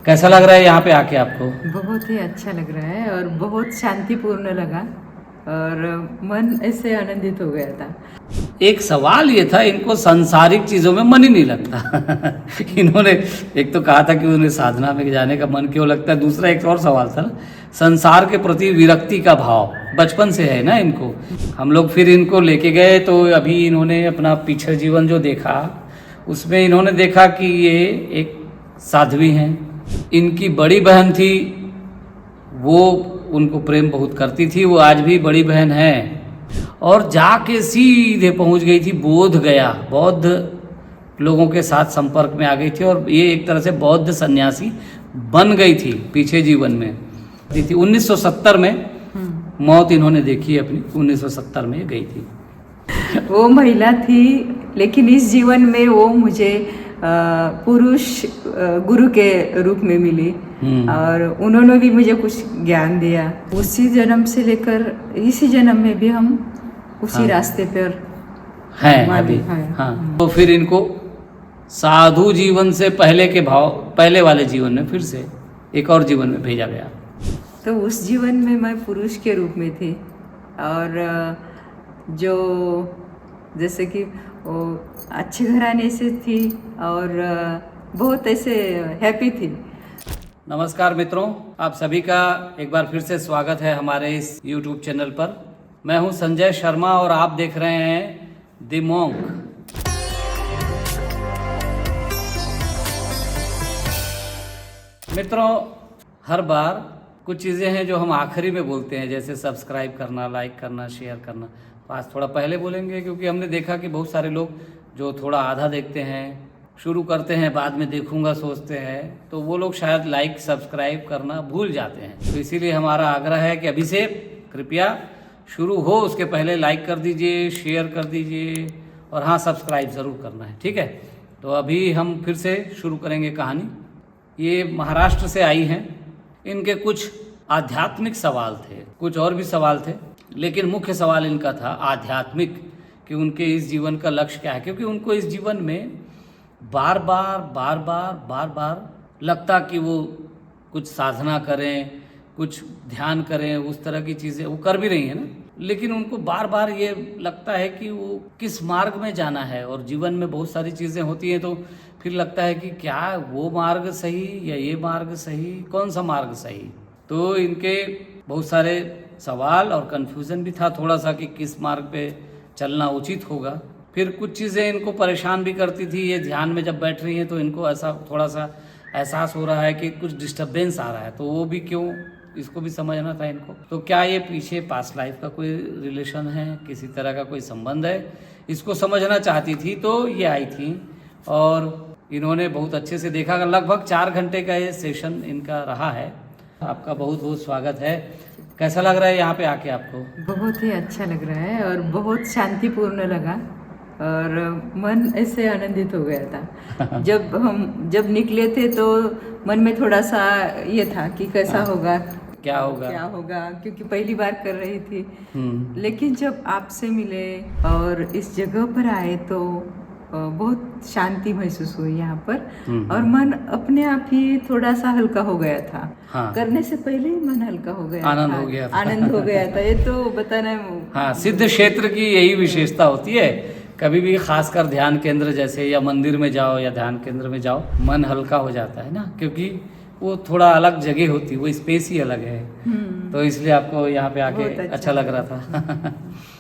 कैसा लग रहा है यहाँ पे आके आपको? बहुत ही अच्छा लग रहा है और बहुत शांतिपूर्ण लगा और मन ऐसे आनंदित हो गया था। एक सवाल ये था, इनको सांसारिक चीज़ों में मन ही नहीं लगता। इन्होंने एक तो कहा था कि उन्हें साधना में जाने का मन क्यों लगता है, दूसरा एक और सवाल था ना, संसार के प्रति विरक्ति का भाव बचपन से है ना इनको। हम लोग फिर इनको लेके गए तो अभी इन्होंने अपना पीछे जीवन जो देखा उसमें इन्होंने देखा कि ये एक साध्वी हैं। इनकी बड़ी बहन थी, वो उनको प्रेम बहुत करती थी, वो आज भी बड़ी बहन है, और जाके सीधे पहुंच गई थी बोध गया, बौद्ध लोगों के साथ संपर्क में आ गई थी और ये एक तरह से बौद्ध सन्यासी बन गई थी पीछे जीवन में थी। 1970 में मौत इन्होंने देखी अपनी, 1970 में गई थी। वो महिला थी लेकिन इस जीवन में वो मुझे पुरुष गुरु के रूप में मिली और उन्होंने भी मुझे कुछ ज्ञान दिया। उसी जन्म से लेकर इसी जन्म में भी हम उसी रास्ते पर हैं अभी। हाँ, तो फिर इनको साधु जीवन से पहले के भाव, पहले वाले जीवन में फिर से एक और जीवन में भेजा गया। तो उस जीवन में मैं पुरुष के रूप में थी और जो जैसे कि वो अच्छे घराने से थी और बहुत ऐसे हैप्पी थी। नमस्कार मित्रों, आप सभी का एक बार फिर से स्वागत है हमारे इस YouTube चैनल पर। मैं हूं संजय शर्मा और आप देख रहे हैं द मॉन्क। मित्रों, हर बार कुछ चीज़ें हैं जो हम आखिरी में बोलते हैं, जैसे सब्सक्राइब करना, लाइक करना, शेयर करना। तो आज थोड़ा पहले बोलेंगे क्योंकि हमने देखा कि बहुत सारे लोग जो थोड़ा आधा देखते हैं, शुरू करते हैं, बाद में देखूंगा सोचते हैं, तो वो लोग शायद लाइक सब्सक्राइब करना भूल जाते हैं। तो इसीलिए हमारा आग्रह है कि अभी से कृपया शुरू हो उसके पहले लाइक कर दीजिए, शेयर कर दीजिए और हाँ, सब्सक्राइब ज़रूर करना है, ठीक है। तो अभी हम फिर से शुरू करेंगे कहानी। ये महाराष्ट्र से आई हैं। इनके कुछ आध्यात्मिक सवाल थे, कुछ और भी सवाल थे, लेकिन मुख्य सवाल इनका था आध्यात्मिक, कि उनके इस जीवन का लक्ष्य क्या है। क्योंकि उनको इस जीवन में बार बार लगता कि वो कुछ साधना करें, कुछ ध्यान करें, उस तरह की चीज़ें वो कर भी रही हैं ना, लेकिन उनको बार बार ये लगता है कि वो किस मार्ग में जाना है। और जीवन में बहुत सारी चीज़ें होती हैं तो फिर लगता है कि क्या वो मार्ग सही या ये मार्ग सही, कौन सा मार्ग सही। तो इनके बहुत सारे सवाल और कन्फ्यूज़न भी था थोड़ा सा कि किस मार्ग पे चलना उचित होगा। फिर कुछ चीज़ें इनको परेशान भी करती थी। ये ध्यान में जब बैठ रही हैं तो इनको ऐसा थोड़ा सा एहसास हो रहा है कि कुछ डिस्टर्बेंस आ रहा है, तो वो भी क्यों, इसको भी समझना था इनको। तो क्या ये पीछे पास्ट लाइफ का कोई रिलेशन है, किसी तरह का कोई संबंध है, इसको समझना चाहती थी। तो ये आई थी और इन्होंने बहुत अच्छे से देखा। लगभग 4 घंटे का ये सेशन इनका रहा है। आपका बहुत बहुत स्वागत है। कैसा लग रहा है यहाँ पे आके आपको? बहुत ही अच्छा लग रहा है और बहुत शांतिपूर्ण लगा और मन ऐसे आनंदित हो गया था। जब निकले थे तो मन में थोड़ा सा ये था कि कैसा होगा, क्या होगा, क्योंकि पहली बार कर रही थी। लेकिन जब आपसे मिले और इस जगह पर आए तो बहुत शांति महसूस हुई यहाँ पर और मन अपने आप ही थोड़ा सा हल्का हो गया था। हाँ। करने से पहले ही मन हल्का हो गया, आनंद हो गया था। ये तो बताना। हाँ, सिद्ध क्षेत्र की यही विशेषता होती है। कभी भी खासकर ध्यान केंद्र जैसे या मंदिर में जाओ या ध्यान केंद्र में जाओ, मन हल्का हो जाता है ना, क्योंकि वो थोड़ा अलग जगह होती है, वो स्पेस ही अलग है। तो इसलिए आपको यहाँ पे आके अच्छा लग रहा था।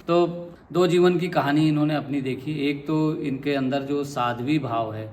तो 2 जीवन की कहानी इन्होंने अपनी देखी। एक तो इनके अंदर जो साध्वी भाव है,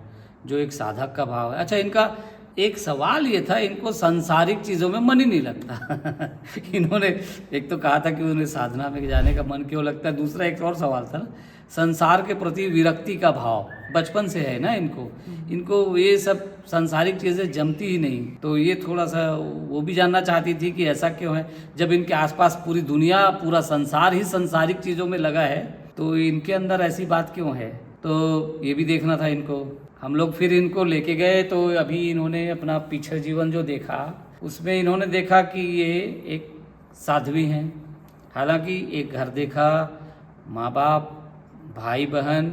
जो एक साधक का भाव है। अच्छा, इनका एक सवाल ये था, इनको सांसारिक चीज़ों में मन ही नहीं लगता। इन्होंने एक तो कहा था कि उन्हें साधना में जाने का मन क्यों लगता है, दूसरा एक और सवाल था ना, संसार के प्रति विरक्ति का भाव बचपन से है ना इनको ये सब सांसारिक चीज़ें जमती ही नहीं। तो ये थोड़ा सा वो भी जानना चाहती थी कि ऐसा क्यों है, जब इनके आसपास पूरी दुनिया, पूरा संसार ही सांसारिक चीज़ों में लगा है, तो इनके अंदर ऐसी बात क्यों है। तो ये भी देखना था इनको। हम लोग फिर इनको लेके गए तो अभी इन्होंने अपना पीछे जीवन जो देखा उसमें इन्होंने देखा कि ये एक साध्वी हैं। हालांकि एक घर देखा, माँ बाप, भाई बहन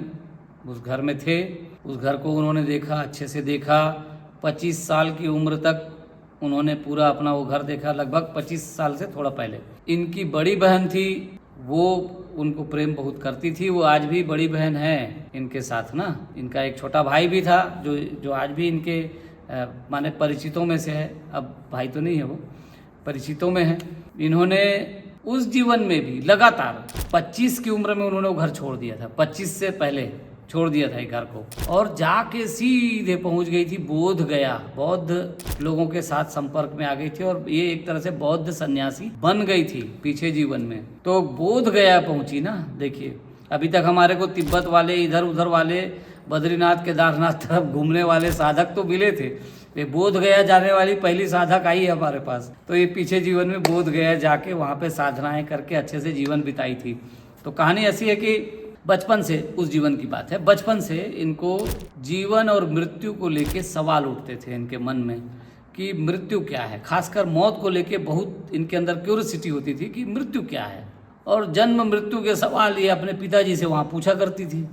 उस घर में थे, उस घर को उन्होंने देखा, अच्छे से देखा, 25 साल की उम्र तक उन्होंने पूरा अपना वो घर देखा, लगभग 25 साल से थोड़ा पहले। इनकी बड़ी बहन थी, वो उनको प्रेम बहुत करती थी, वो आज भी बड़ी बहन है इनके साथ ना। इनका एक छोटा भाई भी था जो आज भी इनके माने परिचितों में से है, अब भाई तो नहीं है, वो परिचितों में है। इन्होंने उस जीवन में भी लगातार 25 की उम्र में उन्होंने वो घर छोड़ दिया था, 25 से पहले छोड़ दिया था एक घर को, और जाके सीधे पहुंच गई थी बोध गया। बौद्ध लोगों के साथ संपर्क में आ गई थी और ये एक तरह से बौद्ध सन्यासी बन गई थी पीछे जीवन में। तो बोध गया पहुंची ना। देखिए अभी तक हमारे को तिब्बत वाले, इधर उधर वाले, बद्रीनाथ केदारनाथ तरफ घूमने वाले साधक तो मिले थे, ये बोध गया जाने वाली पहली साधक आई है हमारे पास। तो ये पीछे जीवन में बोध गया जाके वहाँ पे साधनाएं करके अच्छे से जीवन बिताई थी। तो कहानी ऐसी है कि बचपन से, उस जीवन की बात है, बचपन से इनको जीवन और मृत्यु को लेके सवाल उठते थे इनके मन में कि मृत्यु क्या है। खासकर मौत को लेके बहुत इनके अंदर क्यूरियोसिटी होती थी कि मृत्यु क्या है, और जन्म मृत्यु के सवाल ये अपने पिताजी से वहाँ पूछा करती थी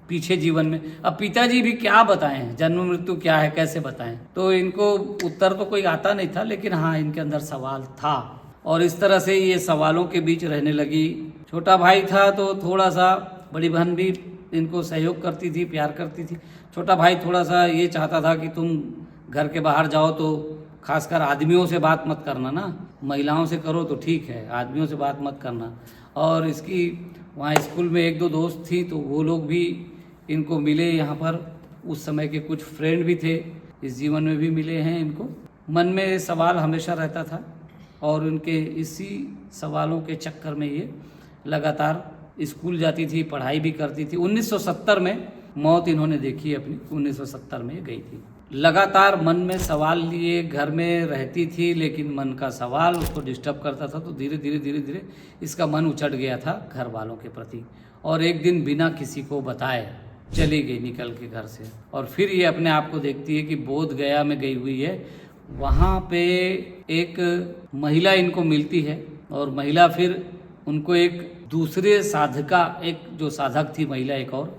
पीछे जीवन में। अब पिताजी भी क्या बताएं, जन्म मृत्यु क्या है, कैसे बताएं। तो इनको उत्तर तो कोई आता नहीं था, लेकिन हाँ इनके अंदर सवाल था, और इस तरह से ये सवालों के बीच रहने लगी। छोटा भाई था तो थोड़ा सा, बड़ी बहन भी इनको सहयोग करती थी, प्यार करती थी। छोटा भाई थोड़ा सा ये चाहता था कि तुम घर के बाहर जाओ तो खासकर आदमियों से बात मत करना ना, महिलाओं से करो तो ठीक है, आदमियों से बात मत करना। और इसकी वहाँ स्कूल में एक दो दोस्त थी, तो वो लोग भी इनको मिले यहाँ पर। उस समय के कुछ फ्रेंड भी थे, इस जीवन में भी मिले हैं इनको। मन में सवाल हमेशा रहता था, और उनके इसी सवालों के चक्कर में ये लगातार स्कूल जाती थी, पढ़ाई भी करती थी। 1970 में मौत इन्होंने देखी अपनी, 1970 में गई थी। लगातार मन में सवाल लिए घर में रहती थी, लेकिन मन का सवाल उसको डिस्टर्ब करता था, तो धीरे धीरे इसका मन उचट गया था घर वालों के प्रति, और एक दिन बिना किसी को बताए चली गई निकल के घर से। और फिर ये अपने आप को देखती है कि बोध गया में गई हुई है। वहाँ पे एक महिला इनको मिलती है, और महिला फिर उनको एक दूसरे साधका, एक जो साधक थी महिला एक और,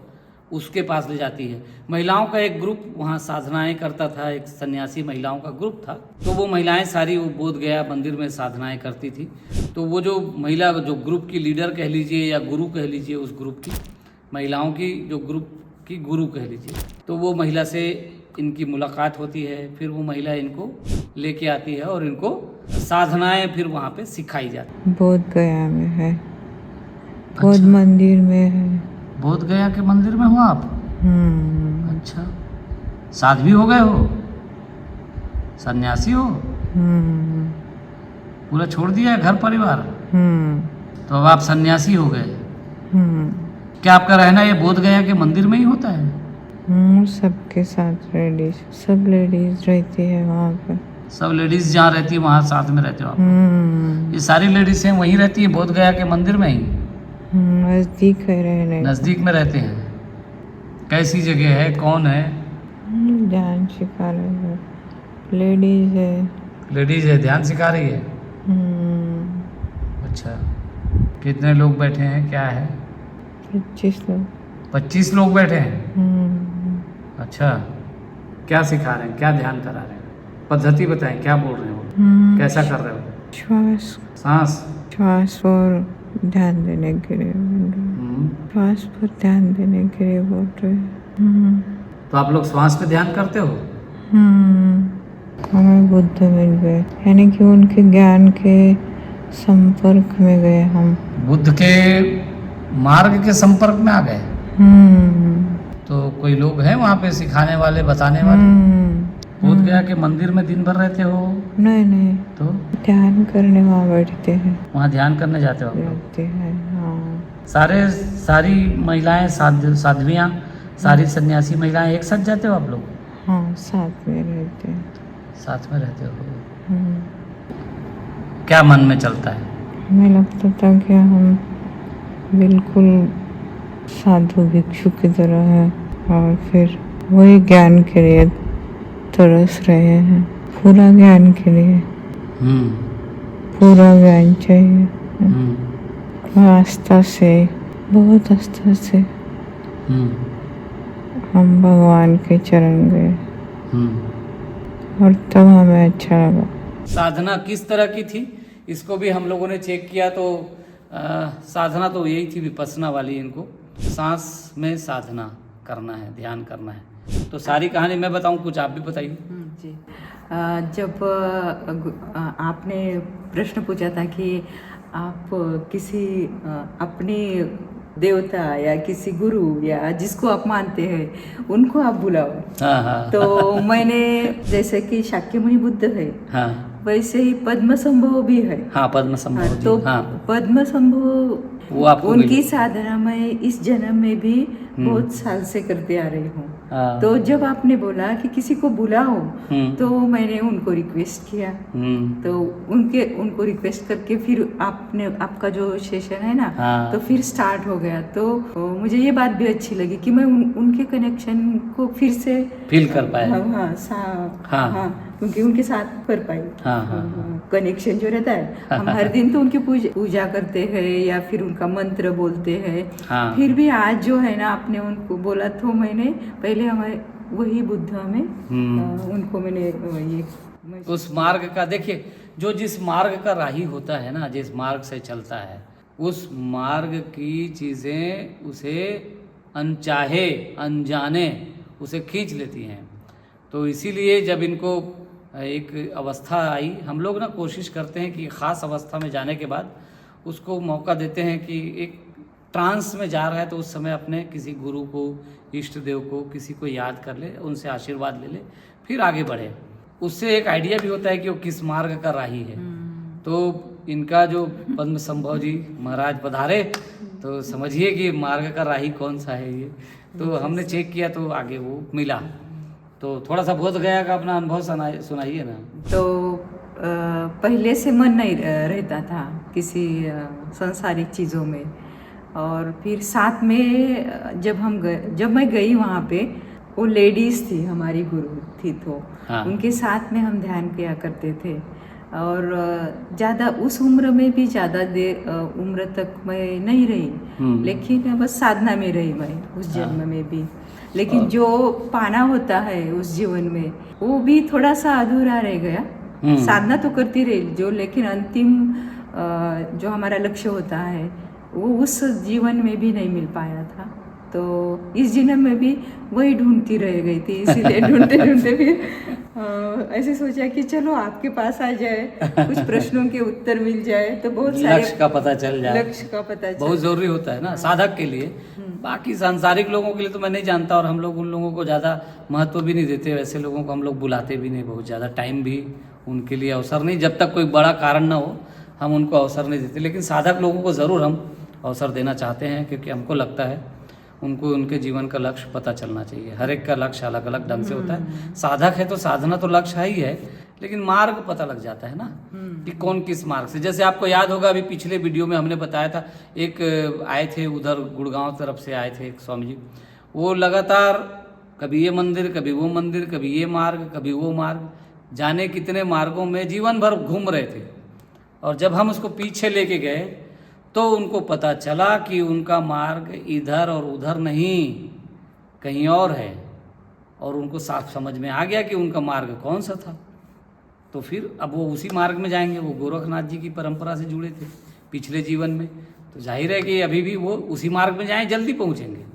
उसके पास ले जाती है। महिलाओं का एक ग्रुप वहाँ साधनाएं करता था, एक सन्यासी महिलाओं का ग्रुप था। तो वो महिलाएं सारी वो बोध गया मंदिर में साधनाएं करती थी। तो वो जो महिला, जो ग्रुप की लीडर कह लीजिए या गुरु कह लीजिए, उस ग्रुप की महिलाओं की, जो ग्रुप की गुरु कह लीजिए, तो वो महिला से इनकी मुलाकात होती है। फिर वो महिला इनको लेके आती है और इनको साधनाएं फिर वहाँ पे सिखाई जाती। बोध गया में है, बोध मंदिर में है। बोध गया के मंदिर में हो आप? अच्छा, साध्वी हो गए हो, सन्यासी हो, पूरा छोड़ दिया है घर परिवार? तो अब आप सन्यासी हो गए। क्या आपका रहना ये बोध गया के मंदिर में ही होता है? सबके साथ लेडीज, सब लेडीज रहती है वहाँ पर। सब लेडीज जहाँ रहती है वहाँ साथ में रहते हो आप? ये सारी लेडीज हैं वहीं रहती है बोध गया के मंदिर में ही? नजदीक है रहने। नजदीक में रहते हैं? कैसी जगह है, कौन है? ध्यान सिखा रही है, लेडीज है। लेडीज है, ध्यान सिखा रही है। अच्छा, कितने लोग बैठे हैं, क्या है? 25 लोग। 25 लोग बैठे हैं? अच्छा, क्या सिखा रहे हैं, क्या ध्यान करा रहे हैं? पद्धति बताएं, क्या बोल रहे हो, कैसा कर रहे हो? श्वास पर ध्यान देने के लिए, श्वास पर ध्यान देने के लिए बोल रहे हैं। तो आप लोग श्वास पे ध्यान करते हो? हमें बुद्ध मिल गए, यानी कि उनके ज्ञान के संपर्क में गए हम। बुद्ध के मार्ग के संपर्क में आ गए? तो कोई लोग हैं वहाँ पे सिखाने वाले, बताने वाले? बोध गया के मंदिर में दिन भर रहते हो? नहीं, तो ध्यान करने वहाँ बैठते हैं। वहाँ ध्यान करने जाते हो आप लोग? जाते हैं, हाँ। सारी महिलाएं, साध्वियाँ, सारी सन्यासी महिलाएं एक साथ जाते हो आप लोग? हाँ, साथ में रहते हैं। साथ में रहते हो। क्या मन में चलता है? हमें लगता था कि हम बिल्कुल साधु भिक्षु की तरह है, और फिर वही ज्ञान के लिए तरस रहे हैं, पूरा ज्ञान के लिए। पूरा ज्ञान चाहिए, आस्था से, बहुत आस्था से हम भगवान के चरण गए। और तब हमें अच्छा लगा। साधना किस तरह की थी इसको भी हम लोगों ने चेक किया, तो साधना तो यही थी विपස්සना वाली, इनको सांस में साधना करना है, ध्यान करना है। तो सारी कहानी मैं बताऊं, कुछ आप भी बताइए। जी। जब आपने प्रश्न पूछा था कि आप किसी अपने देवता या किसी गुरु या जिसको आप मानते हैं उनको आप बुलाओ, हाँ हाँ। तो मैंने जैसे कि शाक्यमुनि बुद्ध है, हाँ वैसे ही पद्मसंभव भी है। हाँ, पद्म संभव जी, तो हाँ पद्मसंभव वो आपको उनकी मिली। साधना मैं इस जन्म में भी बहुत साल से करते आ रही हूँ। हाँ। तो जब आपने बोला कि किसी को बुलाओ, हम्म। तो मैंने उनको रिक्वेस्ट किया। तो उनको रिक्वेस्ट करके फिर आपका जो सेशन है ना, हाँ। तो फिर स्टार्ट हो गया। तो मुझे ये बात भी अच्छी लगी कि मैं उनके कनेक्शन को फिर से फील कर पाए। हाँ, हाँ। क्योंकि उनके साथ कर पाई। हाँ। कनेक्शन जो रहता है, हम हर दिन तो उनकी पूजा करते हैं या फिर उनका मंत्र बोलते हैं। हाँ। फिर भी आज जो है ना, आपने उनको बोला तो मैंने पहले हमारे वही बुद्ध में उनको मैंने ये उस मार्ग का देखिए, जो जिस मार्ग का राही होता है ना, जिस मार्ग से चलता है, उस मार्ग की चीज़ें उसे अनचाहे अनजाने उसे खींच लेती हैं। तो इसीलिए जब इनको एक अवस्था आई, हम लोग ना कोशिश करते हैं कि ख़ास अवस्था में जाने के बाद उसको मौका देते हैं कि एक ट्रांस में जा रहा है तो उस समय अपने किसी गुरु को, इष्ट देव को, किसी को याद कर ले, उनसे आशीर्वाद ले ले, फिर आगे बढ़े। उससे एक आइडिया भी होता है कि वो किस मार्ग का राही है। तो इनका जो पद्म संभव जी महाराज पधारे, तो समझिए कि मार्ग का राही कौन सा है ये। तो हमने चेक किया तो आगे वो मिला। तो थोड़ा सा बोध गया का अपना अनुभव सुनाइए ना। तो पहले से मन नहीं रहता था किसी सांसारिक चीज़ों में, और फिर साथ में जब मैं गई वहाँ पे, वो लेडीज़ थी, हमारी गुरु थी, तो हाँ। उनके साथ में हम ध्यान किया करते थे। और ज़्यादा उस उम्र में भी ज़्यादा देर उम्र तक मैं नहीं रही, लेकिन बस साधना में रही मैं उस जन्म में भी। लेकिन जो पाना होता है उस जीवन में, वो भी थोड़ा सा अधूरा रह गया। साधना तो करती रही जो, लेकिन अंतिम जो हमारा लक्ष्य होता है वो उस जीवन में भी नहीं मिल पाया था। तो इस जन्म में भी वही ढूंढती रह गई थी, इसीलिए ढूंढते ढूंढते फिर ऐसे सोचा कि चलो आपके पास आ जाए, कुछ प्रश्नों के उत्तर मिल जाए, तो बहुत सारे लक्ष्य का पता चल जाए। लक्ष्य का पता चल बहुत ज़रूरी होता है ना साधक के लिए। बाकी सांसारिक लोगों के लिए तो मैं नहीं जानता, और हम लोग उन लोगों को ज़्यादा महत्व भी नहीं देते। वैसे लोगों को हम लोग बुलाते भी नहीं, बहुत ज़्यादा टाइम भी उनके लिए अवसर नहीं, जब तक कोई बड़ा कारण ना हो हम उनको अवसर नहीं देते। लेकिन साधक लोगों को ज़रूर हम अवसर देना चाहते हैं, क्योंकि हमको लगता है उनको उनके जीवन का लक्ष्य पता चलना चाहिए। हर एक का लक्ष्य अलग अलग ढंग से होता है। साधक है तो साधना तो लक्ष्य है ही है, लेकिन मार्ग पता लग जाता है ना कि कौन किस मार्ग से। जैसे आपको याद होगा, अभी पिछले वीडियो में हमने बताया था, एक आए थे उधर गुड़गांव तरफ से आए थे एक स्वामी जी, वो लगातार कभी ये मंदिर, कभी वो मंदिर, कभी ये मार्ग, कभी वो मार्ग, जाने कितने मार्गों में जीवन भर घूम रहे थे। और जब हम उसको पीछे लेके गए तो उनको पता चला कि उनका मार्ग इधर और उधर नहीं, कहीं और है। और उनको साफ समझ में आ गया कि उनका मार्ग कौन सा था। तो फिर अब वो उसी मार्ग में जाएंगे। वो गोरखनाथ जी की परंपरा से जुड़े थे पिछले जीवन में, तो जाहिर है कि अभी भी वो उसी मार्ग में जाएं, जल्दी पहुंचेंगे।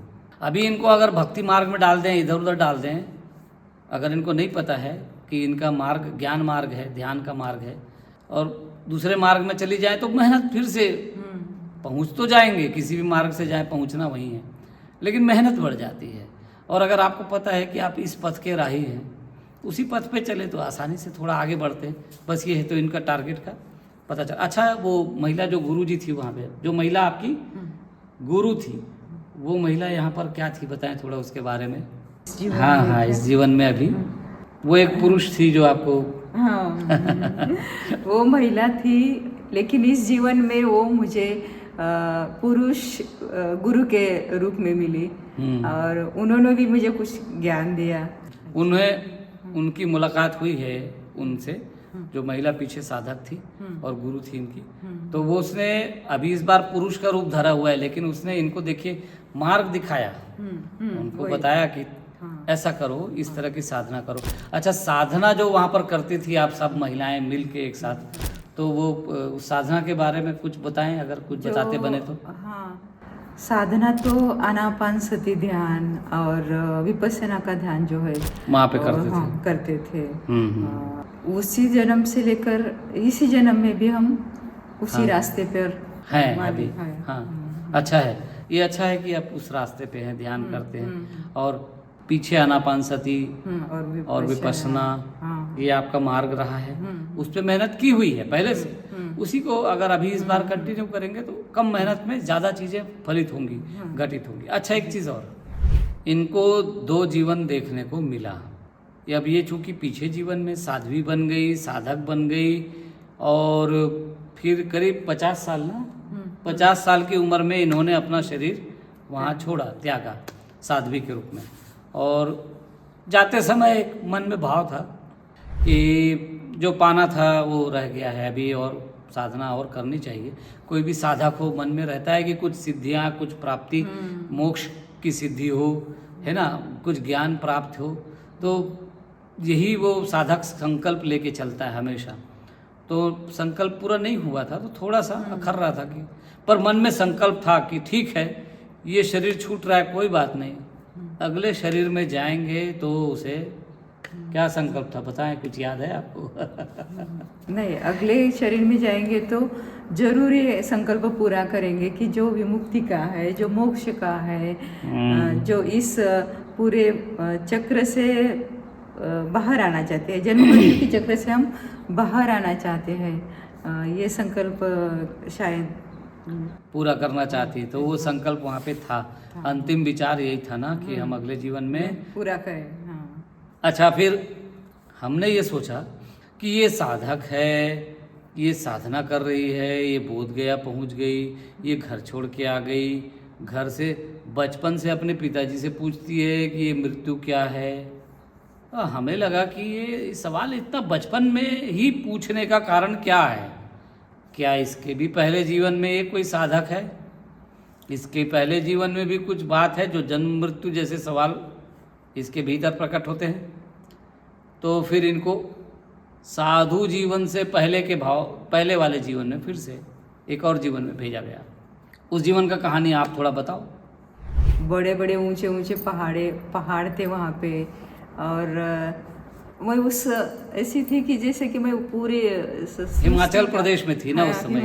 अभी इनको अगर भक्ति मार्ग में डाल दें, इधर उधर डाल दें, अगर इनको नहीं पता है कि इनका मार्ग ज्ञान मार्ग है, ध्यान का मार्ग है, और दूसरे मार्ग में चली जाए, तो मेहनत फिर से पहुंच तो जाएंगे, किसी भी मार्ग से जाए पहुंचना वही है, लेकिन मेहनत बढ़ जाती है। और अगर आपको पता है कि आप इस पथ के राही हैं, उसी पथ पे चले तो आसानी से थोड़ा आगे बढ़ते हैं। बस ये है, तो इनका टारगेट का पता चला। अच्छा, वो महिला जो गुरु जी थी वहाँ पे, जो महिला आपकी गुरु थी, वो महिला यहाँ पर क्या थी, बताएं थोड़ा उसके बारे में। हाँ हाँ, इस जीवन में अभी वो एक पुरुष थी जो आपको वो महिला थी, लेकिन इस जीवन में वो मुझे पुरुष गुरु के रूप में मिली, और उन्होंने भी मुझे कुछ ज्ञान दिया। उनकी मुलाकात हुई है उनसे, जो महिला पीछे साधक थी और गुरु थी इनकी। तो वो उसने अभी इस बार पुरुष का रूप धरा हुआ है, लेकिन उसने इनको देखिए मार्ग दिखाया, उनको बताया कि ऐसा करो, इस तरह की साधना करो। अच्छा, साधना जो वहाँ पर करती थी आप सब महिलाएं मिल के एक साथ, तो वो उस साधना के बारे में कुछ बताएं, अगर कुछ बताते बने तो। हाँ, साधना तो आनापानसती ध्यान और विपस्सना का ध्यान जो है वहाँ पे करते थे। हाँ, करते थे। उसी जन्म से लेकर इसी जन्म में भी हम उसी रास्ते पर हैं अभी। हाँ, अच्छा है, ये अच्छा है कि आप उस रास्ते पे हैं, ध्यान करते हैं। और पीछे आनापानसती और विपस्सना, ये आपका मार्ग रहा है, उस पर मेहनत की हुई है पहले से। उसी को अगर अभी इस बार कंटिन्यू करेंगे तो कम मेहनत में ज़्यादा चीज़ें फलित होंगी, घटित होंगी। अच्छा, एक चीज़ और, इनको 2 जीवन देखने को मिला। अब ये चूँकि पीछे जीवन में साध्वी बन गई, साधक बन गई, और फिर करीब 50 साल ना 50 साल की उम्र में इन्होंने अपना शरीर वहाँ छोड़ा, त्यागा साध्वी के रूप में। और जाते समय एक मन में भाव था कि जो पाना था वो रह गया है, अभी और साधना और करनी चाहिए। कोई भी साधक हो, मन में रहता है कि कुछ सिद्धियाँ, कुछ प्राप्ति, मोक्ष की सिद्धि हो, है ना, कुछ ज्ञान प्राप्त हो, तो यही वो साधक संकल्प लेके चलता है हमेशा। तो संकल्प पूरा नहीं हुआ था, तो थोड़ा सा अखर रहा था कि, पर मन में संकल्प था कि ठीक है, ये शरीर छूट रहा है, कोई बात नहीं, अगले शरीर में जाएंगे तो उसे, क्या संकल्प था बताएं, कुछ याद है आपको? नहीं, अगले शरीर में जाएंगे तो जरूरी है संकल्प पूरा करेंगे कि जो विमुक्ति का है, जो मोक्ष का है, जो इस पूरे चक्र से बाहर आना चाहते हैं, जन्म मृत्यु के चक्र से हम बाहर आना चाहते हैं, ये संकल्प शायद पूरा करना चाहती। तो वो संकल्प वहाँ पे था, अंतिम विचार यही था ना कि हम अगले जीवन में पूरा करें। हाँ। अच्छा, फिर हमने ये सोचा कि ये साधक है, ये साधना कर रही है, ये बोध गया पहुँच गई, ये घर छोड़ के आ गई, घर से बचपन से अपने पिताजी से पूछती है कि ये मृत्यु क्या है। हमें लगा कि ये सवाल इतना बचपन में ही पूछने का कारण क्या है? क्या इसके भी पहले जीवन में ये कोई साधक है? इसके पहले जीवन में भी कुछ बात है जो जन्म मृत्यु जैसे सवाल इसके भीतर प्रकट होते हैं? तो फिर इनको साधु जीवन से पहले के भाव, पहले वाले जीवन में फिर से एक और जीवन में भेजा गया। उस जीवन का कहानी आप थोड़ा बताओ। बड़े बड़े ऊंचे ऊंचे पहाड़ थे वहाँ पे, और मैं उस ऐसी थी कि जैसे कि मैं पूरे हिमाचल प्रदेश में थी ना उस समय।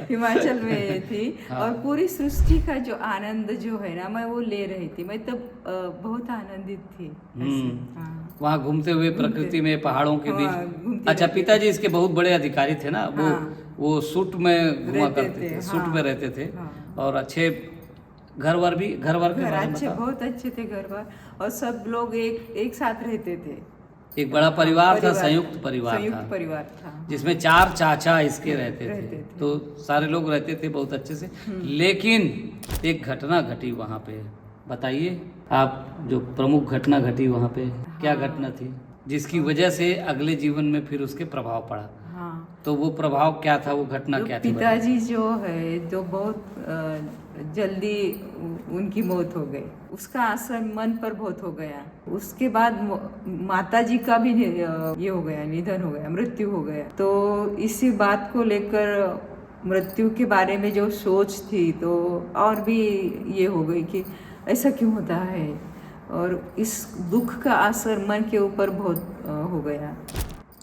हिमाचल में थी। हाँ। और पूरी सृष्टि का जो आनंद जो है ना, मैं वो ले रही थी। मैं तब बहुत आनंदित थी। हाँ। वहाँ घूमते हुए प्रकृति में, पहाड़ों के बीच। अच्छा, रहते पिताजी इसके बहुत बड़े अधिकारी थे ना, वो सूट में घुमा रहते करते थे, थे, सूट हाँ। में रहते थे। हाँ। और अच्छे घर वर के घर बारे में अच्छे, बताओ। बहुत अच्छे थे घर पर, और सब लोग एक साथ रहते थे। एक बड़ा परिवार था, संयुक्त परिवार था, जिसमें 4 चाचा इसके रहते रहते थे। थे। तो सारे लोग रहते थे बहुत अच्छे से। लेकिन एक घटना घटी वहाँ पे, बताइए आप, जो प्रमुख घटना घटी वहाँ पे, क्या घटना थी जिसकी वजह से अगले जीवन में फिर उसके प्रभाव पड़ा? हाँ। तो वो प्रभाव क्या था, वो घटना क्या थी? पिताजी जो है, जो बहुत जल्दी उनकी मौत हो गई, उसका असर मन पर बहुत हो गया। उसके बाद माताजी का भी ये हो गया, निधन हो गया, मृत्यु हो गया। तो इसी बात को लेकर, मृत्यु के बारे में जो सोच थी, तो और भी ये हो गई कि ऐसा क्यों होता है, और इस दुख का असर मन के ऊपर बहुत हो गया।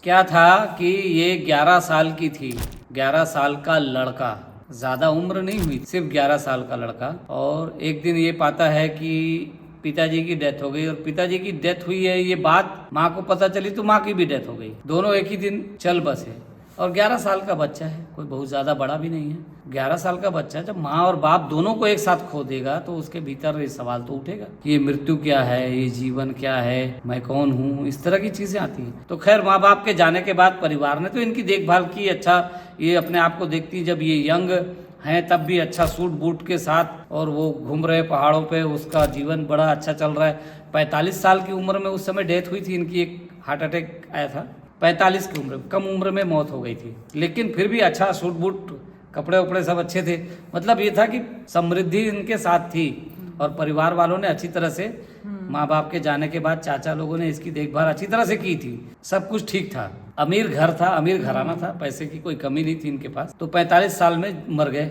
क्या था कि ये 11 साल की थी, 11 साल का लड़का, ज़्यादा उम्र नहीं हुई, सिर्फ 11 साल का लड़का। और एक दिन ये पाता है कि पिताजी की डेथ हो गई, और पिताजी की डेथ हुई है ये बात माँ को पता चली, तो माँ की भी डेथ हो गई। दोनों एक ही दिन चल बसे। और 11 साल का बच्चा है, कोई बहुत ज़्यादा बड़ा भी नहीं है। 11 साल का बच्चा जब माँ और बाप दोनों को एक साथ खो देगा, तो उसके भीतर ये सवाल तो उठेगा कि ये मृत्यु क्या है, ये जीवन क्या है, मैं कौन हूँ, इस तरह की चीज़ें आती हैं। तो खैर, माँ बाप के जाने के बाद परिवार ने तो इनकी देखभाल की। अच्छा, ये अपने आप को देखती, जब ये यंग हैं तब भी अच्छा सूट बूट के साथ, और वो घूम रहे पहाड़ों पे, उसका जीवन बड़ा अच्छा चल रहा है। 45 साल की उम्र में उस समय डेथ हुई थी इनकी, एक हार्ट अटैक आया था। 45 की उम्र, कम उम्र में मौत हो गई थी। लेकिन फिर भी अच्छा सूट बूट, कपड़े उपड़े सब अच्छे थे। मतलब ये था कि समृद्धि इनके साथ थी, और परिवार वालों ने अच्छी तरह से माँ बाप के जाने के बाद चाचा लोगों ने इसकी देखभाल अच्छी तरह से की थी, सब कुछ ठीक था। अमीर घर था, अमीर घराना था, पैसे की कोई कमी नहीं थी इनके पास। तो 45 साल में मर गए।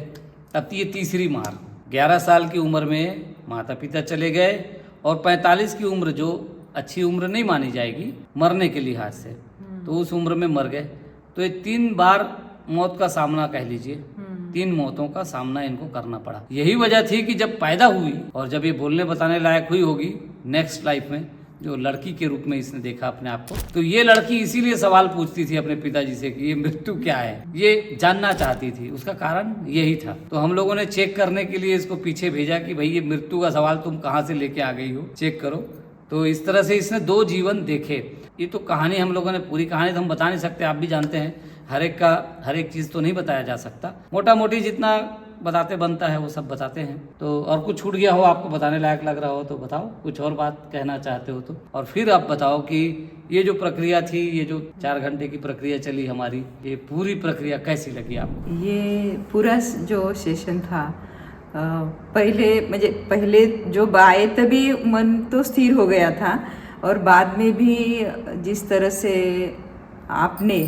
अब ये तीसरी मार। 11 साल की उम्र में माता पिता चले गए और 45 की उम्र जो अच्छी उम्र नहीं मानी जाएगी मरने के लिहाज से, तो उस उम्र में मर गए। तो ये 3 बार मौत का सामना कह लीजिए, 3 मौतों का सामना इनको करना पड़ा। यही वजह थी कि जब पैदा हुई और जब ये बोलने बताने लायक हुई होगी नेक्स्ट लाइफ में, जो लड़की के रूप में इसने देखा अपने आप को, तो ये लड़की इसीलिए सवाल पूछती थी अपने पिताजी से कि ये मृत्यु क्या है, ये जानना चाहती थी। उसका कारण यही था। तो हम लोगों ने चेक करने के लिए इसको पीछे भेजा कि भाई ये मृत्यु का सवाल तुम कहाँ से लेके आ गई हो, चेक करो। तो इस तरह से इसने 2 जीवन देखे। ये तो कहानी हम लोगों ने, पूरी कहानी तो हम बता नहीं सकते, आप भी जानते हैं, हर एक चीज़ तो नहीं बताया जा सकता। मोटा मोटी जितना बताते बनता है वो सब बताते हैं। तो और कुछ छूट गया हो, आपको बताने लायक लग रहा हो तो बताओ, कुछ और बात कहना चाहते हो तो। और फिर आप बताओ कि ये जो प्रक्रिया थी, ये जो 4 घंटे की प्रक्रिया चली हमारी, ये पूरी प्रक्रिया कैसी लगी आपको? ये पूरा जो सेशन था, पहले जो आए तभी मन तो स्थिर हो गया था, और बाद में भी जिस तरह से आपने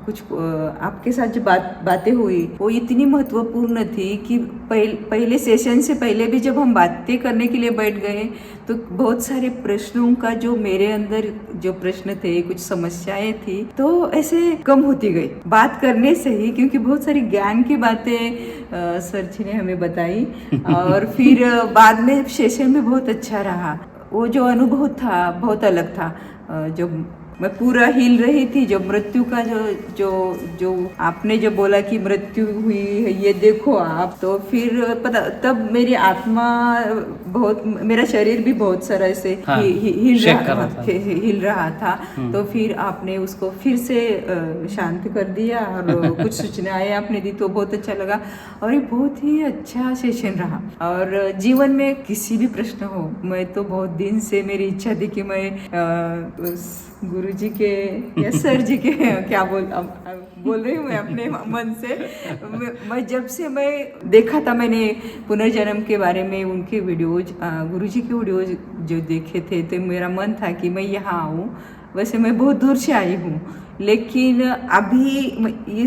कुछ आपके साथ जो बातें हुई वो इतनी महत्वपूर्ण थी कि पहले सेशन से पहले भी जब हम बातें करने के लिए बैठ गए तो बहुत सारे प्रश्नों का, जो मेरे अंदर जो प्रश्न थे, कुछ समस्याएं थी, तो ऐसे कम होती गई बात करने से ही, क्योंकि बहुत सारी ज्ञान की बातें सर जी ने हमें बताई। और फिर बाद में सेशन में बहुत अच्छा रहा। वो जो अनुभव था बहुत अलग था। जो मैं पूरा हिल रही थी, जो मृत्यु का जो आपने जो बोला कि मृत्यु हुई है ये देखो आप, तो फिर पता तब मेरी आत्मा बहुत, मेरा शरीर भी बहुत सारा ऐसे हिल रहा था। तो फिर आपने उसको फिर से शांत कर दिया और कुछ सूचनाएं आपने दी, तो बहुत अच्छा लगा। और ये बहुत ही अच्छा सेशन रहा। और जीवन में किसी भी प्रश्न हो, मैं तो बहुत दिन से मेरी इच्छा थी कि मैं गुरु जी के या सर जी के क्या बोल रही हूँ मैं अपने मन से, मैं जब से मैं देखा था, मैंने पुनर्जन्म के बारे में उनके वीडियोज, गुरु जी के वीडियोज जो देखे थे, तो मेरा मन था कि मैं यहाँ आऊँ। वैसे मैं बहुत दूर से आई हूँ, लेकिन अभी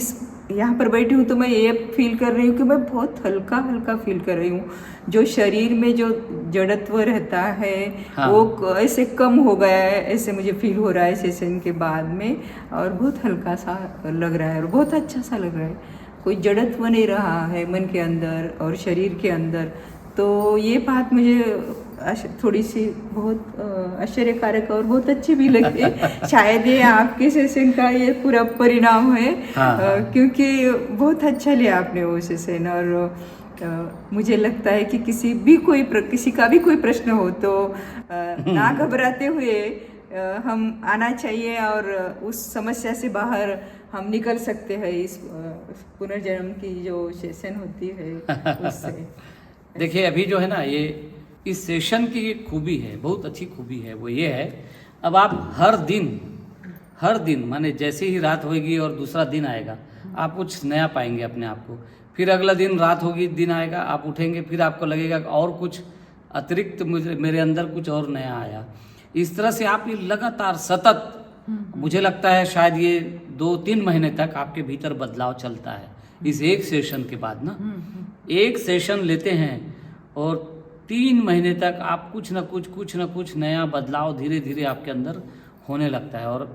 यहाँ पर बैठी हूँ तो मैं ये फील कर रही हूँ कि मैं बहुत हल्का हल्का फील कर रही हूँ। जो शरीर में जो जड़त्व रहता है, हाँ, वो ऐसे कम हो गया है, ऐसे मुझे फील हो रहा है सेशन के बाद में। और बहुत हल्का सा लग रहा है और बहुत अच्छा सा लग रहा है। कोई जड़त्व नहीं रहा है मन के अंदर और शरीर के अंदर। तो ये बात मुझे थोड़ी सी बहुत आश्चर्यकारक और बहुत अच्छी भी लगी। शायद ये आपके सेशन का ये पूरा परिणाम है। हाँ। क्योंकि बहुत अच्छा लिया आपने वो सेशन। और मुझे लगता है कि किसी का भी कोई प्रश्न हो तो ना घबराते हुए हम आना चाहिए और उस समस्या से बाहर हम निकल सकते हैं इस पुनर्जन्म की जो सेशन होती है उससे। देखिए अभी जो है ना, ये इस सेशन की एक खूबी है, बहुत अच्छी खूबी है, वो ये है, अब आप हर दिन माने जैसे ही रात होगी और दूसरा दिन आएगा, आप कुछ नया पाएंगे अपने आप को। फिर अगला दिन रात होगी, दिन आएगा, आप उठेंगे, फिर आपको लगेगा और कुछ अतिरिक्त मेरे अंदर कुछ और नया आया। इस तरह से आप ये लगातार सतत, मुझे लगता है शायद ये 2-3 महीने तक आपके भीतर बदलाव चलता है। इस एक सेशन के बाद ना, एक सेशन लेते हैं और 3 महीने तक आप कुछ न कुछ नया बदलाव धीरे धीरे आपके अंदर होने लगता है। और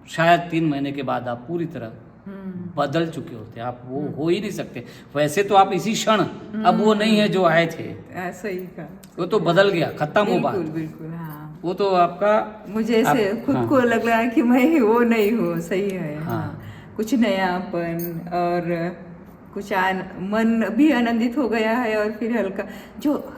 शायद 3 महीने के बाद आप पूरी तरह बदल चुके होते हैं। आप वो हो ही नहीं सकते। वैसे तो आप इसी क्षण, अब वो नहीं है जो आए थे, सही का वो तो बदल गया, खत्म हो बात। बिल्कुल हाँ। वो तो आपका, मुझे ऐसे खुद को लग रहा है कि मैं वो नहीं हूँ। सही है हाँ। कुछ नयापन और कुछ मन भी आनंदित हो गया है। और फिर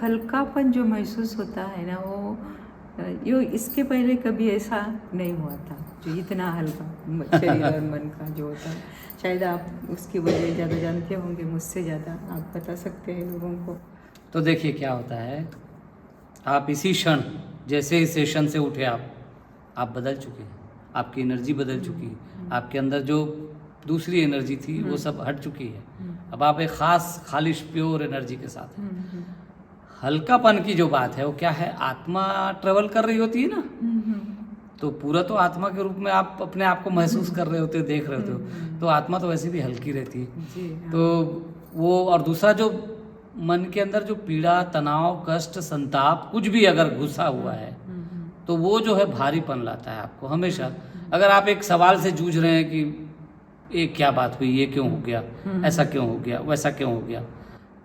हल्कापन जो महसूस होता है ना, वो इसके पहले कभी ऐसा नहीं हुआ था, जो इतना हल्का शरीर और मन का जो होता है। शायद आप उसकी वजह ज़्यादा जानते होंगे मुझसे ज़्यादा, आप बता सकते हैं लोगों को। तो देखिए क्या होता है, आप इसी क्षण जैसे ही सेशन से उठे आप बदल चुके हैं, आपकी एनर्जी बदल चुकी है, आपके अंदर जो दूसरी एनर्जी थी वो सब हट चुकी है। अब आप एक खास खालिश प्योर एनर्जी के साथ हैं। हल्कापन की जो बात है वो क्या है, आत्मा ट्रेवल कर रही होती है ना, तो पूरा तो आत्मा के रूप में आप अपने आप को महसूस कर रहे होते हो, देख रहे होते हो, तो आत्मा तो वैसे भी हल्की रहती है। जी हाँ। तो वो, और दूसरा जो मन के अंदर जो पीड़ा, तनाव, कष्ट, संताप कुछ भी अगर घुसा हुआ है तो वो जो है भारीपन लाता है आपको हमेशा। अगर आप एक सवाल से जूझ रहे हैं कि ये क्या बात हुई, ये क्यों हो गया, ऐसा क्यों हो गया, वैसा क्यों हो गया,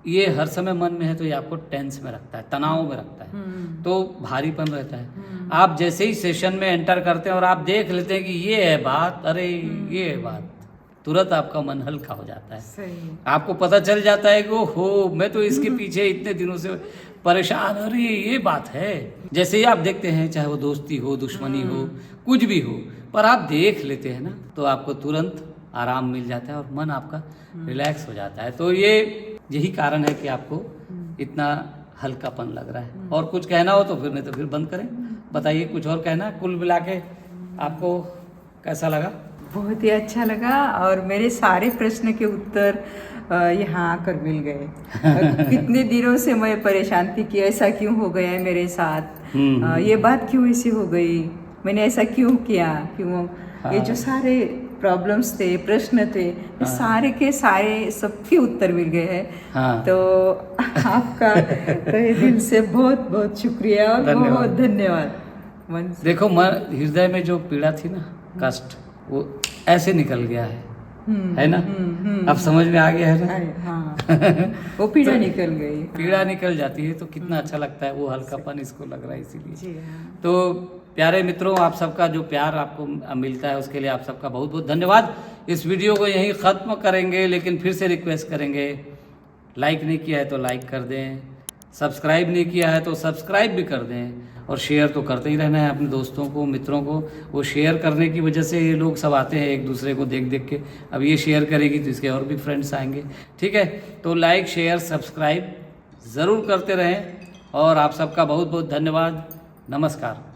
ये हर समय मन में है तो ये आपको टेंस में रखता है, तनाव में रखता है, तो भारीपन रहता है। आप जैसे ही सेशन में एंटर करते हैं और आप देख लेते हैं कि ये है बात, अरे ये है बात, तुरंत आपका मन हल्का हो जाता है। सही। आपको पता चल जाता है कि ओहो, मैं तो इसके पीछे इतने दिनों से परेशान, अरे ये बात है। जैसे ही आप देखते हैं, चाहे वो दोस्ती हो, दुश्मनी हो, कुछ भी हो, पर आप देख लेते हैं ना तो आपको तुरंत आराम मिल जाता है और मन आपका रिलैक्स हो जाता है। तो ये यही कारण है कि आपको इतना हल्कापन लग रहा है। और कुछ कहना हो तो फिर, नहीं तो फिर बंद करें। बताइए, कुछ और कहना? कुल मिला के आपको कैसा लगा? बहुत ही अच्छा लगा और मेरे सारे प्रश्न के उत्तर यहाँ आकर मिल गए। कितने दिनों से मैं परेशान थी कि ऐसा क्यों हो गया है मेरे साथ, ये बात क्यों ऐसी हो गई, मैंने ऐसा क्यों किया, क्यों, ये जो सारे प्रॉब्लम्स थे, प्रश्न थे, ये सारे के सारे सबके उत्तर मिल गए हैं। तो आपका तहे दिल से बहुत बहुत शुक्रिया और बहुत धन्यवाद। मन से। देखो, मन, हृदय में जो पीड़ा थी ना, कष्ट, वो ऐसे निकल गया है ना? अब समझ में आ गया है ना? हाँ, वो पीड़ा निकल गई। पीड़ा निकल जाती है तो कितना अच्छा लगता है, वो हल्कापन इसको लग रहा है इसीलिए। जी हाँ। तो प्यारे मित्रों, आप सबका जो प्यार आपको मिलता है उसके लिए आप सबका बहुत बहुत धन्यवाद। इस वीडियो को यहीं ख़त्म करेंगे, लेकिन फिर से रिक्वेस्ट करेंगे, लाइक नहीं किया है तो लाइक कर दें, सब्सक्राइब नहीं किया है तो सब्सक्राइब भी कर दें, और शेयर तो करते ही रहना है अपने दोस्तों को, मित्रों को। वो शेयर करने की वजह से ये लोग सब आते हैं एक दूसरे को देख देख के। अब ये शेयर करेगी तो इसके और भी फ्रेंड्स आएंगे, ठीक है? तो लाइक, शेयर, सब्सक्राइब ज़रूर करते रहें और आप सबका बहुत बहुत धन्यवाद। नमस्कार।